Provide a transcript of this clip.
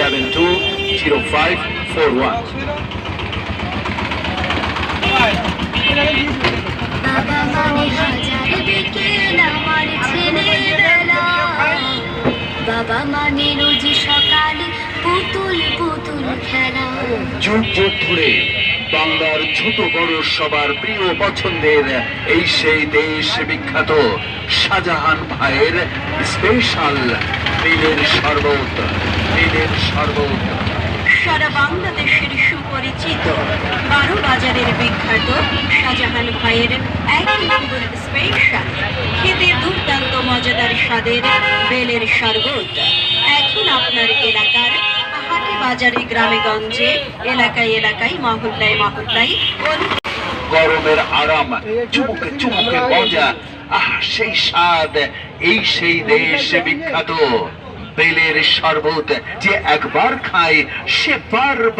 720541। বাবা মানে হাজার বিকেল আমার ছেলেবেলা, বাবা মানে রোজ সকালে পুতুল পুতুল খেলা। যুগ যুগ ধরে বাংলার ছোট বড় সবার প্রিয় পছন্দের এই সেই দেশ বিখ্যাত শাহজাহান ভাইয়ের স্পেশাল বেলের শরবত। বেলের শরবত সারা বাংলাদেশের সুপরিচিত 12 বাজারের বিখ্যাত শাহজাহান ভাইয়ের একই রকমের স্পেশাল খেতে দুর্দান্ত মজাদার স্বাদের বেলের শরবত এখন আপনার এলাকার হাটে বাজারে গ্রামে গঞ্জে এলাকায় এলাকায় মহল্লায় মহল্লায় গরমের আরাম, চুমুকে চুমুকে মজা, সেই স্বাদ, এই সেই দেশ বিখ্যাত বেলের শরবত। যে একবার খায় সে বারবার